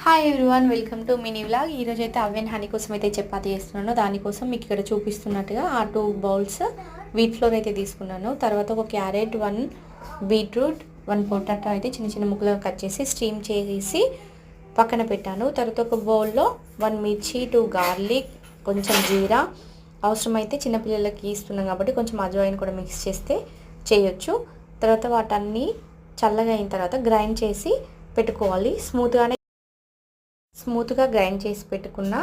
Hi everyone, welcome to mini vlog. ఈరోజు అయితే oven honey కోసం అయితే చపాతీ చేస్తున్నాను. దానికోసం మీకు ఇక్కడ చూపిస్తున్నట్టుగా ఆ 2 బౌల్స్ వీట్ ఫ్లోర్ అయితే తీసుకున్నాను. తర్వాత ఒక క్యారెట్, 1 బీట్రూట్, 1 పొటాటో అయితే చిన్న చిన్న ముక్కలుగా కట్ చేసి స్టీమ్ చేసి పక్కన పెట్టాను. తర్వాత ఒక బౌల్లో 1 మిర్చి, 2 గార్లిక్, కొంచెం జీరా, అవసరమైతే చిన్నపిల్లలకి ఇస్తున్నాం కాబట్టి కొంచెం అజ్వాయిన్ కూడా మిక్స్ చేస్తే చేయొచ్చు. తర్వాత వాటన్నీ చల్లగా అయిన తర్వాత గ్రైండ్ చేసి పెట్టుకోవాలి. స్మూత్గా గ్రైండ్ చేసి పెట్టుకున్న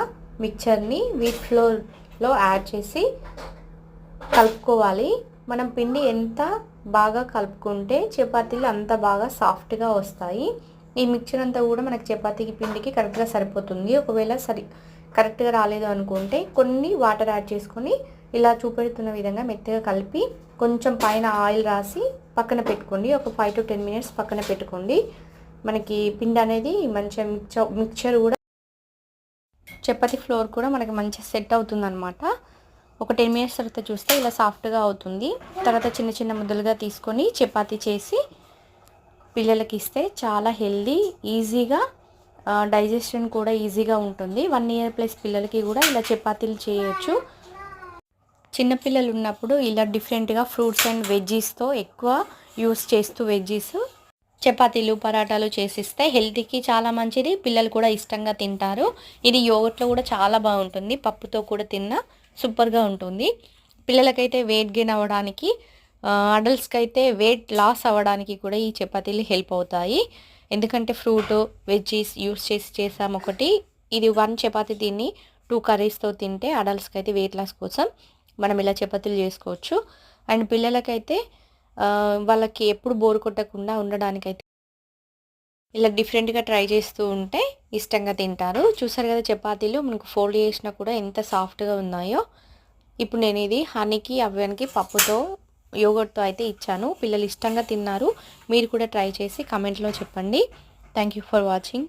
మిక్చర్ని వీట్ ఫ్లోర్లో యాడ్ చేసి కలుపుకోవాలి. మనం పిండి ఎంత బాగా కలుపుకుంటే చపాతీలు అంత బాగా సాఫ్ట్గా వస్తాయి. ఈ మిక్చర్ అంతా కూడా మనకి చపాతీకి పిండికి కరెక్ట్గా సరిపోతుంది. ఒకవేళ కరెక్ట్గా రాలేదు అనుకుంటే కొన్ని వాటర్ యాడ్ చేసుకొని ఇలా చూపెడుతున్న విధంగా మెత్తగా కలిపి కొంచెం పైన ఆయిల్ రాసి పక్కన పెట్టుకోండి. ఒక 5 to 10 minutes పక్కన పెట్టుకోండి. మనకి పిండి అనేది మంచిగా మిక్చర్ కూడా చపాతీ ఫ్లోర్ కూడా మనకి మంచిగా సెట్ అవుతుందన్నమాట. ఒక 10 minutes తర్వాత చూస్తే ఇలా సాఫ్ట్గా అవుతుంది. తర్వాత చిన్న చిన్న ముద్దలుగా తీసుకొని చపాతీ చేసి పిల్లలకి ఇస్తే చాలా హెల్దీ, ఈజీగా డైజెషన్ కూడా ఈజీగా ఉంటుంది. 1 year ప్లస్ పిల్లలకి కూడా ఇలా చపాతీలు చేయొచ్చు. చిన్నపిల్లలు ఉన్నప్పుడు ఇలా డిఫరెంట్గా ఫ్రూట్స్ అండ్ వెజ్జీస్తో ఎక్కువ యూస్ చేస్తూ వెజ్జీస్ చపాతీలు, పరాటాలు చేసిస్తే హెల్త్కి చాలా మంచిది. పిల్లలు కూడా ఇష్టంగా తింటారు. ఇది యోగట్లో కూడా చాలా బాగుంటుంది. పప్పుతో కూడా తిన్నా సూపర్గా ఉంటుంది. పిల్లలకైతే వెయిట్ గెయిన్ అవ్వడానికి, అడల్ట్స్కి అయితే వెయిట్ లాస్ అవ్వడానికి కూడా ఈ చపాతీలు హెల్ప్ అవుతాయి. ఎందుకంటే ఫ్రూట్, వెజ్జీస్ యూస్ చేసాం ఒకటి. ఇది 1 చపాతీ తిని 2 కర్రీస్తో తింటే అడల్ట్స్కి అయితే వెయిట్ లాస్ కోసం మనం ఇలా చపాతీలు చేసుకోవచ్చు. అండ్ పిల్లలకైతే వాళ్ళకి ఎప్పుడు బోర్ కొట్టకుండా ఉండడానికైతే ఇలా డిఫరెంట్గా ట్రై చేస్తూ ఉంటే ఇష్టంగా తింటారు. చూసారు కదా చపాతీలు మనకు ఫోల్డ్ చేసినా కూడా ఎంత సాఫ్ట్గా ఉన్నాయో. ఇప్పుడు నేను ఇది హనీకి, అవ్వనికి పప్పుతో, యోగర్ట్తో అయితే ఇచ్చాను. పిల్లలు ఇష్టంగా తిన్నారు. మీరు కూడా ట్రై చేసి కమెంట్లో చెప్పండి. Thank you for watching.